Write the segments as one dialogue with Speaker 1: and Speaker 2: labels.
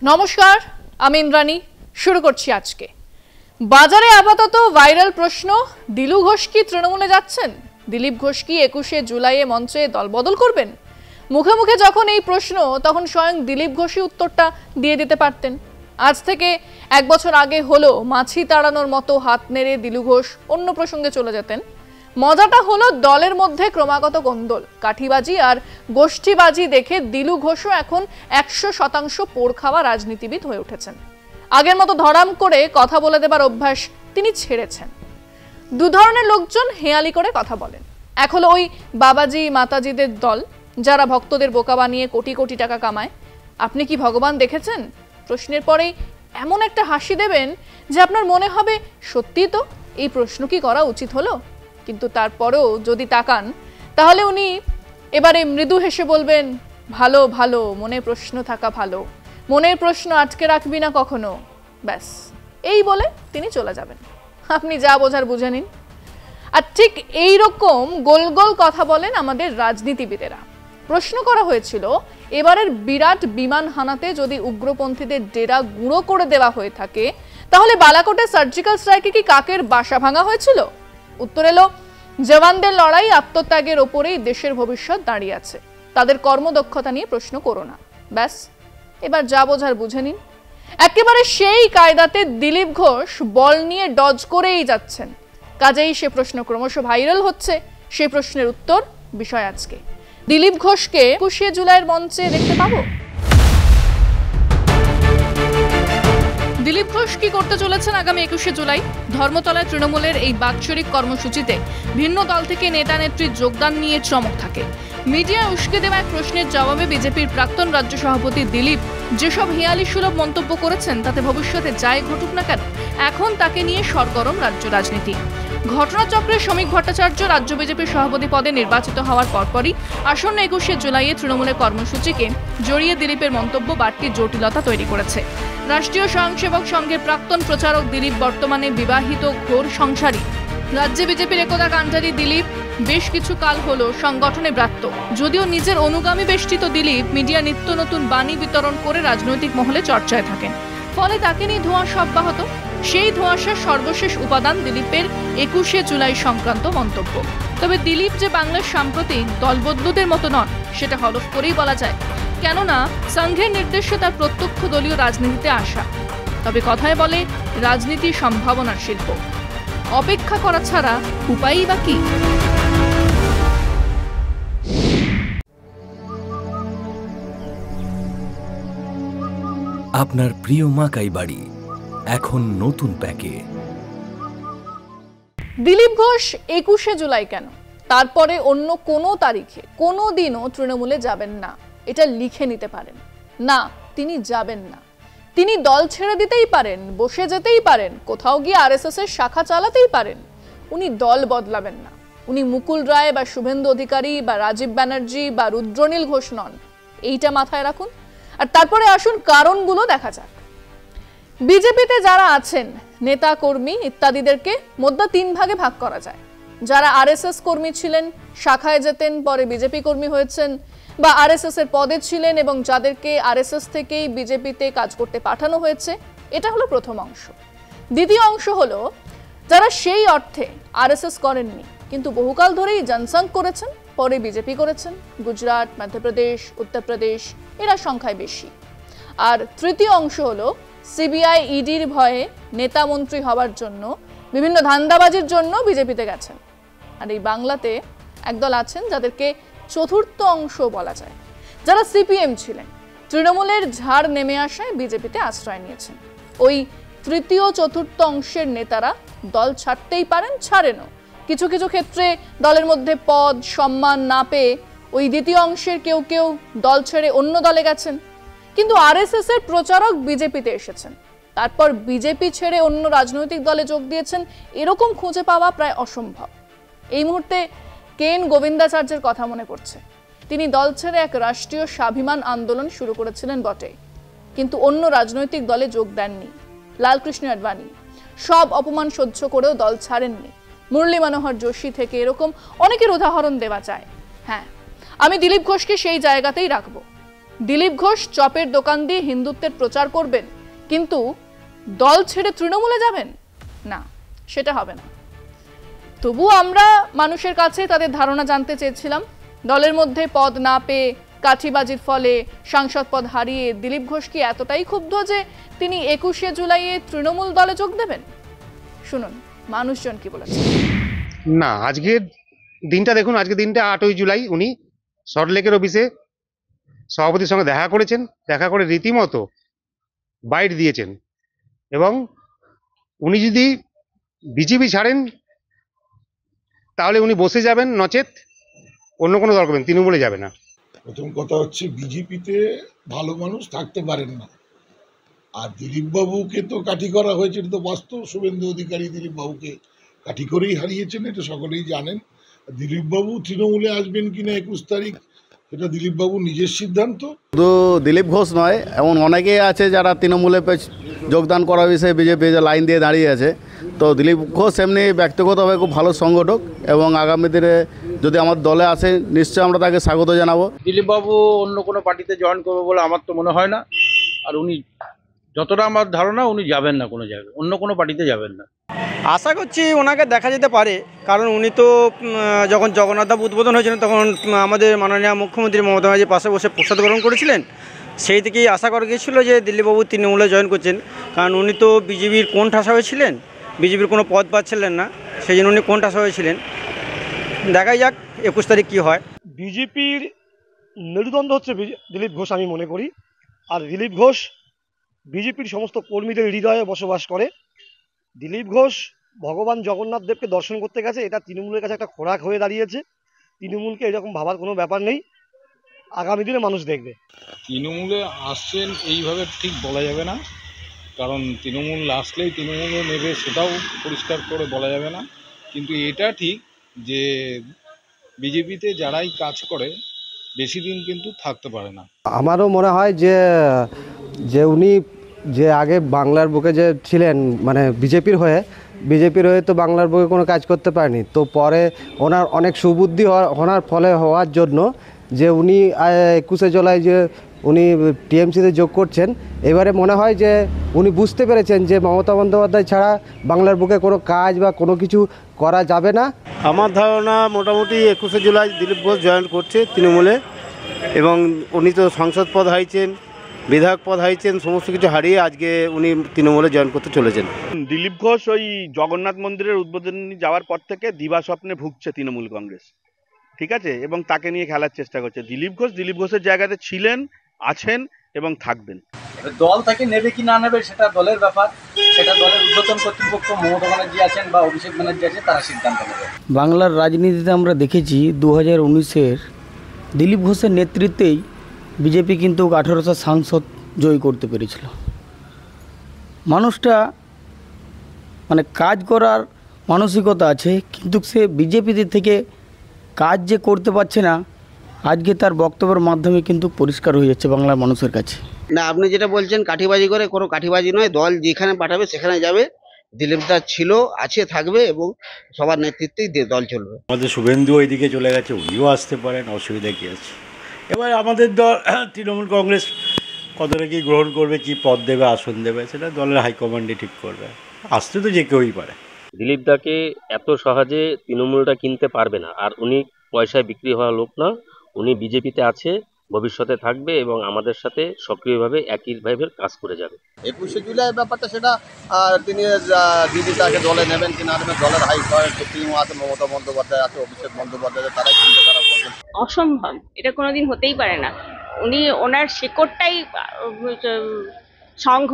Speaker 1: নমস্কার, আমি ইন্দ্রাণী। শুরু করছি আজকে। বাজারে আপাতত ভাইরাল প্রশ্ন, দিলু ঘোষ কি তৃণমূলে যাচ্ছেন? দিলীপ ঘোষ কি 21শে জুলাইয়ে মঞ্চে দলবদল করবেন? মুখে মুখে যখন এই প্রশ্ন, তখন স্বয়ং দিলীপ ঘোষই উত্তরটা দিয়ে দিতে পারতেন। আজ থেকে 1 বছর আগে হলো মাছি তাড়ানোর মতো হাত নেড়ে দিলু ঘোষ অন্য প্রসঙ্গে চলে যেতেন। মজাটা হলো দলের মধ্যে ক্রমাগত গোন্দল, কাঠিবাজি আর গোষ্ঠীবাজি দেখে দিলু ঘোষও এখন 100% পোড় খাওয়া রাজনীতিবিদ হয়ে উঠেছেন। আগের মতো ধরাম করে কথা বলে দেবার অভ্যাস তিনি ছেড়েছেন। দু ধরনের লোকজন হেয়ালি করে কথা বলেন। এক হলো ওই বাবাজি মাতাজিদের দল, যারা ভক্তদের বোকা বানিয়ে কোটি কোটি টাকা কামায়। আপনি কি ভগবান দেখেছেন? প্রশ্নের পরেই এমন একটা হাসি দেবেন যে আপনার মনে হবে সত্যি তো, এই প্রশ্ন কি করা উচিত হলো? কিন্তু তারপরেও যদি তাকান, তাহলে উনি এবারে মৃদু হেসে বলবেন, ভালো ভালো, মনে প্রশ্ন থাকা ভালো, মনের প্রশ্ন আটকে রাখবি না কখনো, ব্যাস এই বলে তিনি চলে যাবেন। আপনি যা বোঝার বুঝে নিন। আর ঠিক এই রকম গোল গোল কথা বলেন আমাদের রাজনীতিবিদেরা। প্রশ্ন করা হয়েছিল, এবারের বিরাট বিমান হানাতে যদি উগ্রপন্থীদের ডেরা গুঁড়ো করে দেওয়া হয়ে থাকে, তাহলে বালাকোটে সার্জিক্যাল স্ট্রাইকে কি কাকের বাসা ভাঙা হয়েছিল? উত্তর এলো, জওয়ানদের লড়াই আত্মত্যাগের ওপরেই দেশের ভবিষ্যৎ দাঁড়িয়ে আছে, তাদের কর্মদক্ষতা নিয়ে প্রশ্ন করো না, ব্যাস এবার যা বোঝার বুঝে নিন। একেবারে সেই কায়দাতে দিলীপ ঘোষ বল নিয়ে ডজ করেই যাচ্ছেন। কাজেই সে প্রশ্ন ক্রমশ ভাইরাল হচ্ছে। সেই প্রশ্নের উত্তর বিষয় আজকে। দিলীপ ঘোষকে 21শে জুলাইয়ের মঞ্চে দেখতে পাবো? দিলীপ ঘোষ কি করতে চলেছেন আগামী 21শে জুলাই? ধর্মতলায় তৃণমূলের এই বাৎসরিক কর্মসূচিতে ভিন্ন দল থেকে নেতা নেত্রীর যোগদান নিয়ে চমক থাকে। মিডিয়ায় উস্কে দেওয়া এক প্রশ্নের জবাবে বিজেপির প্রাক্তন রাজ্য সভাপতি দিলীপ যেসব হেয়ালি সুলভ মন্তব্য করেছেন, তাতে ভবিষ্যতে যাই ঘটুক না কেন, এখন তাকে নিয়ে সরগরম রাজ্য রাজনীতি। ঘটনাচক্রে শ্রমিক ভট্টাচার্য রাজ্য বিজেপির সভাপতি পদে নির্বাচিত হওয়ার পরপরই আসন্ন 21শে জুলাইয়ে তৃণমূলের কর্মসূচিকে জড়িয়ে দিলীপের মন্তব্য বাড়তি জটিলতা তৈরি করেছে। রাষ্ট্রীয় স্বয়ংসেবক সংঘের প্রাক্তন প্রচারক দিলীপ বর্তমানে বিবাহিত ঘোর সংসারী। রাজ্যে বিজেপির একদা কাণ্ডারি দিলীপ বেশ কিছু কাল হলো সংগঠনে ব্রাত্য। যদিও নিজের অনুগামী বেষ্টিত দিলীপ মিডিয়া নিত্য নতুন বাণী বিতরণ করে রাজনৈতিক মহলে চর্চায় থাকেন। ফলে তাকে নিয়ে ধোঁয়াশা অব্যাহত। সেই ধোঁয়াশার সর্বশেষ উপাদান দিলীপের 21শে জুলাই সংক্রান্ত মন্তব্য। তবে দিলীপ যে বাংলার সাম্প্রতিক দলবদলুদের মতো নন, সেটা হলফ করেই বলা যায়, কেননা সংঘের নির্দেশে তার প্রত্যক্ষ দলীয় রাজনীতিতে আসা। তবে কথায় বলে, রাজনীতি সম্ভাবনার শিল্প, অপেক্ষা করা ছাড়া উপায়ই বা কি?
Speaker 2: আপনার প্রিয় মাকাই বাড়ি এখন নতুন প্যাকে।
Speaker 1: দিলীপ ঘোষ 21শে জুলাই কেন, তারপরে অন্য কোনো তারিখে কোনো দিনও তৃণমূলে যাবেন না, এটা লিখে নিতে পারেন। না, তিনি যাবেন না। তিনি দল ছেড়ে দিতেই পারেন, বসে যেতেই পারেন, কোথাও গিয়ে আরএসএস এর শাখা চালাতেই পারেন। উনি দল বদলাবেন না। উনি মুকুল রায় বা শুভেন্দু অধিকারী বা রাজীব ব্যানার্জি বা রুদ্রনীল ঘোষ নন, এইটা মাথায় রাখুন। আর তারপরে আসুন কারণগুলো দেখা যাক। বিজেপিতে যারা আছেন, নেতা কর্মী ইত্যাদিদেরকে মধ্যে 3 ভাগে ভাগ করা যায়। যারা আরএসএস কর্মী ছিলেন, শাখায় যেতেন, পরে বিজেপি কর্মী হয়েছেন, বা আরএসএস এর পদে ছিলেন এবং যাদেরকে আরএসএস থেকেই বিজেপিতে কাজ করতে পাঠানো হয়েছে, এটা হলো প্রথম অংশ। দ্বিতীয় অংশ হলো যারা সেই অর্থে আরএসএস করেননি, কিন্তু বহুকাল ধরেই জনসংঘ করেছেন, পরে বিজেপি করেছেন। গুজরাট, মধ্যপ্রদেশ, উত্তরপ্রদেশ, এরা সংখ্যায় বেশি। আর তৃতীয় অংশ হলো সিবিআই ইডির ভয়ে নেতা মন্ত্রী হওয়ার জন্য, বিভিন্ন ধান্দাবাজির জন্য বিজেপিতে গেছেন। আর এই বাংলাতে একদল আছেন যাদেরকে চতুর্থ অংশ বলা যায়, যারা সিপিএম ছিলেন, তৃণমূলের ঝাড় নেমে আসায় বিজেপিতে আশ্রয় নিয়েছেন। ওই তৃতীয় চতুর্থ অংশের নেতারা দল ছাড়তেই পারেন, ছাড়েনও। কিছু কিছু ক্ষেত্রে দলের মধ্যে পদ সম্মান না পেয়ে ওই দ্বিতীয় অংশের কেউ কেউ দল ছেড়ে অন্য দলে গেছেন। কিন্তু আরএসএস এর প্রচারক বিজেপিতে এসেছেন, তারপর বিজেপি ছেড়ে অন্য রাজনৈতিক দলে যোগ দিয়েছেন, এরকম খুঁজে পাওয়া প্রায় অসম্ভব। এই মুহূর্তে কেন গোবিন্দাচার্যের কথা মনে পড়ছে। তিনি দল ছেড়ে এক রাষ্ট্রীয় স্বাভিমান আন্দোলন শুরু করেছিলেন বটে, কিন্তু অন্য রাজনৈতিক দলে যোগ দেননি। লালকৃষ্ণ আডবাণী সব অপমান সহ্য করেও দল ছাড়েননি। মুরলী মনোহর যোশী থেকে এরকম অনেকের উদাহরণ দেওয়া যায়। হ্যাঁ, আমি দিলীপ ঘোষকে সেই জায়গাতেই রাখবো। দিলীপ ঘোষ চপের দোকান দিয়ে হিন্দুত্বের প্রচার করবেন, কিন্তু দল ছেড়ে তৃণমূলে যাবেন না, সেটা হবে না। তবু আমরা মানুষের কাছে তাদের ধারণা জানতে চেয়েছিলাম। দলের মধ্যে পদ না পেয়ে, কাঠিবাজির ফলে সাংসদ পদ হারিয়ে দিলীপ ঘোষ কি এতটাই ক্ষুব্ধ যে তিনি 21শে জুলাইয়ে তৃণমূল দলে যোগ দেবেন? শুনুন মানুষজন কি বলেছে।
Speaker 3: না, আজকের দিনটা দেখুন, আজকের দিনটা 8ই জুলাই উনি সল্টলেকের অফিসে সভাপতির সঙ্গে দেখা করেছেন, দেখা করে রীতিমতো বাইট দিয়েছেন, এবং উনি যদি বিজেপি ছাড়েন তাহলে উনি বসে যাবেন, নচেত অন্য কোনো দল করবেন, তৃণমূলে যাবে না।
Speaker 4: প্রথম কথা হচ্ছে বিজেপিতে ভালো মানুষ থাকতে পারেন না, আর দিলীপ বাবুকে তো কাঠি করা হয়েছে, এটা তো বাস্তব। শুভেন্দু অধিকারী দিলীপ বাবুকে কাঠি করেই হারিয়েছেন, এটা সকলেই জানেন। দিলীপ বাবু তৃণমূলে আসবেন কিনা 21 তারিখ, এটা দিলীপ বাবু নিজের সিদ্ধান্ত।
Speaker 5: শুধু দিলীপ ঘোষ নয়, এমন অনেকেই আছে যারা তৃণমূলে যোগদান করার বিষয়ে বিজেপি যে লাইন দিয়ে দাঁড়িয়ে আছে। তো দিলীপ ঘোষ এমনি ব্যক্তিগতভাবে খুব ভালো সংগঠক, এবং আগামী দিনে যদি আমার দলে আসে নিশ্চয়ই আমরা তাকে স্বাগত জানাবো।
Speaker 6: দিলীপবাবু অন্য কোনো পার্টিতে জয়েন করবে বলে আমার তো মনে হয় না, আর উনি যতটা আমার ধারণা উনি যাবেন না কোনো জায়গায়, অন্য কোনো পার্টিতে যাবেন না।
Speaker 7: আশা করছি ওনাকে দেখা যেতে পারে, কারণ উনি তো যখন জগন্নাথ ধাম উদ্বোধন হয়েছিলেন তখন আমাদের মাননীয় মুখ্যমন্ত্রী মমতা ব্যানার্জির পাশে বসে প্রসাদ গ্রহণ করেছিলেন। সেই থেকেই আশা করা গিয়েছিল যে দিলীপবাবু তৃণমূলে জয়েন করছেন, কারণ উনি তো বিজেপির কোণঠাসা হয়েছিলেন, বিজেপির কোনো পদ পাচ্ছিলেন না, সেই জন্য উনি কোণঠাসা হয়েছিলেন। দেখাই যাক 21 তারিখ কী হয়।
Speaker 8: বিজেপির মেরুদণ্ড হচ্ছে দিলীপ ঘোষ আমি মনে করি, আর দিলীপ ঘোষ বিজেপির সমস্ত কর্মীদের হৃদয়ে বসবাস করে। দিলীপ ঘোষ ভগবান জগন্নাথ দেবকে দর্শন করতে গেছে, এটা তৃণমূলের কাছে একটা খোরাক হয়ে দাঁড়িয়েছে। তৃণমূলকে এরকম ভাবার কোনো ব্যাপার নেই, আগামী দিনে মানুষ দেখবে।
Speaker 9: তৃণমূলে আসছেন এইভাবে ঠিক বলা যাবে না, কারণ তৃণমূল আসলেই তৃণমূলে নেবে সেটাও পরিষ্কার করে বলা যাবে না। কিন্তু এটা ঠিক যে বিজেপিতে যারাই কাজ করে বেশি দিন কিন্তু থাকতে পারে না।
Speaker 10: আমারও মনে হয় যে যে উনি যে আগে বাংলার বুকে যে ছিলেন, মানে বিজেপির হয়ে তো বাংলার বুকে কোনো কাজ করতে পারেনি। তো পরে ওনার অনেক সুবুদ্ধি ওনার ফলে হওয়ার জন্য যে উনি 21শে জুলাই যে উনি টিএমসিতে যোগ করছেন, এবারে মনে হয় যে উনি বুঝতে পেরেছেন যে মমতা বন্দ্যোপাধ্যায় ছাড়া বাংলার বুকে কোনো কাজ বা কোনো কিছু করা যাবে না।
Speaker 5: আমার ধারণা মোটামুটি 21শে জুলাই দিলীপ ঘোষ জয়েন করছে তৃণমূলে, এবং উনি তো সংসদ পদ হারিয়েছেন, বিধায়ক পদ হারিয়েছেন, সমস্ত কিছু হারিয়ে আজকে উনি তৃণমূলে জয়েন করতে চলেছেন।
Speaker 6: দিলীপ ঘোষ ওই জগন্নাথ মন্দিরের উদ্বোধনী যাওয়ার পর থেকে দিবা স্বপ্নে ভুগছে তৃণমূল কংগ্রেস, ঠিক আছে, এবং তাকে নিয়ে খেলার চেষ্টা করছে। দিলীপ ঘোষের জায়গাতে ছিলেন, আছেন এবং থাকবেন।
Speaker 7: দল তাকে নেবে কি না নেবে সেটা দলের ব্যাপার, সেটা দলের ঊর্ধ্বতন কর্তৃপক্ষ মমতা ব্যানার্জি আছেন বা অভিষেক ব্যানার্জি আছেন, তারা সিদ্ধান্ত নেবে।
Speaker 11: বাংলার রাজনীতিতে আমরা দেখেছি 2019-এর দিলীপ ঘোষের নেতৃত্বেই বিজেপি কিন্তু 18টা সাংসদ জয়ী করতে পেরেছিল। মানুষটা মানে কাজ করার মানসিকতা আছে, কিন্তু সে বিজেপিতে থেকে কাজ যে করতে পারছে না, আজকে তার বক্তব্যের মাধ্যমে কিন্তু পরিষ্কার হয়ে যাচ্ছে বাংলার মানুষের কাছে।
Speaker 12: না, আপনি যেটা বলছেন কাঠিবাজি করে, কোনো কাঠিবাজি নয়। দল যেখানে পাঠাবে সেখানে যাবে। দিলীপ দা ছিল, আছে, থাকবে, এবং সবার নেতৃত্বেই দল চলবে।
Speaker 5: আমাদের শুভেন্দু ওইদিকে চলে গেছে, উনিও আসতে পারেন, অসুবিধা কী আছে। এবার আমাদের দল তৃণমূল কংগ্রেস কতটা কি গ্রহণ করবে, কি পদ দেবে, আসন দেবে, সেটা দলের হাইকমান্ডই ঠিক করবে। আসতে তো যে কেউই পারে।
Speaker 13: দিলীপ দাকে এত সহজে তৃণমূলটা কিনতে পারবে না, আর উনি পয়সায় বিক্রি হওয়া লোক না। উনি বিজেপিতে আছে, ভবিষ্যতে থাকবে এবং আমাদের সাথে সক্রিয়ভাবে একইভাবে কাজ করে যাবে।
Speaker 12: 21শে জুলাই ব্যাপারটা সেটা তিনি দিদি তাকে দলে নেবেন কিনা নেবেন, দলের টিমও আছে, মমতা বন্দ্যোপাধ্যায় আছে, অভিষেক বন্দ্যোপাধ্যায়, তারাই চিন্তা তারা করবেন।
Speaker 14: অসম্ভব, এটা কোনোদিন হতেই পারে না। উনি ওনার শেকড়টাই সংঘ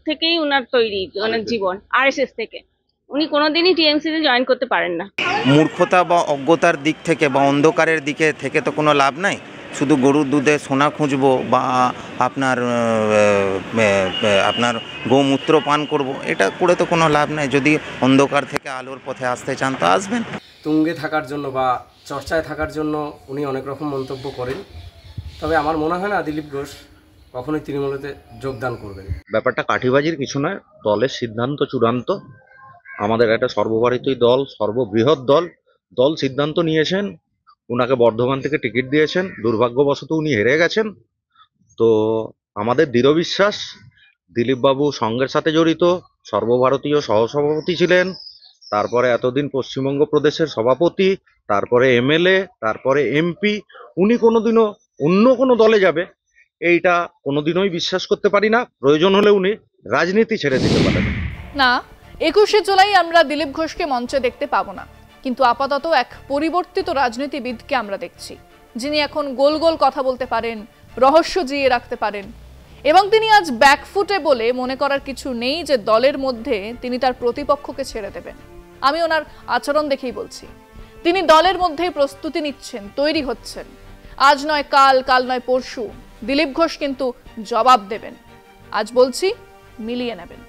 Speaker 14: থেকেই ওনার তৈরি, ওনার জীবন আরএসএস থেকে। উনি কোনোদিনই টিএমসিতে জয়েন করতে পারেন না।
Speaker 15: মূর্খতা বা অজ্ঞতার দিক থেকে বা অন্ধকারের দিকে থেকে তো কোনো লাভ নাই। শুধু গরুর দুধে সোনা খুঁজবো বা আপনার গোমূত্র পান করব, এটা করে তো কোনো লাভ নাই। যদি অন্ধকার থেকে আলোর পথে আসতে চান তো আসবেন।
Speaker 16: তুঙ্গে থাকার জন্য বা চর্চায় থাকার জন্য উনি অনেক রকম মন্তব্য করেন, তবে আমার মনে হয় না দিলীপ ঘোষ কখনোই তৃণমূলেতে যোগদান করবেন।
Speaker 17: ব্যাপারটা কাঠিবাজির কিছু নয়, দলের সিদ্ধান্ত চূড়ান্ত। আমাদের একটা সর্বভারতীয় দল, সর্ববৃহৎ দল সিদ্ধান্ত নিয়েছেন ওনাকে বর্ধমান থেকে টিকিট দিয়েছেন, দুর্ভাগ্যবশত উনি হেরে গেছেন। তো আমাদের দৃঢ় বিশ্বাস দিলীপবাবু সঙ্গের সাথে জড়িত, সর্বভারতীয় সহসভাপতি ছিলেন, তারপরে এতদিন পশ্চিমবঙ্গ প্রদেশের সভাপতি, তারপরে এমএলএ, তারপরে এমপি। উনি কোনোদিনও অন্য কোনো দলে যাবে এইটা কোনোদিনই বিশ্বাস করতে পারি না। প্রয়োজন হলে উনি রাজনীতি ছেড়ে দিতে পারেন।
Speaker 1: না, 21শে জুলাই আমরা দিলীপ ঘোষকে মঞ্চে দেখতে পাবো না, কিন্তু আপাতত এক পরিবর্তিত রাজনীতিবিদকে আমরা দেখছি, যিনি এখন গোল গোল কথা বলতে পারেন, রহস্য জিয়ে রাখতে পারেন, এবং তিনি আজ ব্যাকফুটে বলে মনে করার কিছু নেই যে দলের মধ্যে তিনি তার প্রতিপক্ষকে ছেড়ে দেবেন। আমি ওনার আচরণ দেখেই বলছি, তিনি দলের মধ্যেই প্রস্তুতি নিচ্ছেন, তৈরি হচ্ছেন। আজ নয় কাল, কাল নয় পরশু দিলীপ ঘোষ কিন্তু জবাব দেবেন। আজ বলছি, মিলিয়ে নেবেন।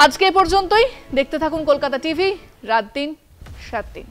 Speaker 1: আজকে এ পর্যন্তই। দেখতে থাকুন কলকাতা টিভি, রাত দিন 7 দিন।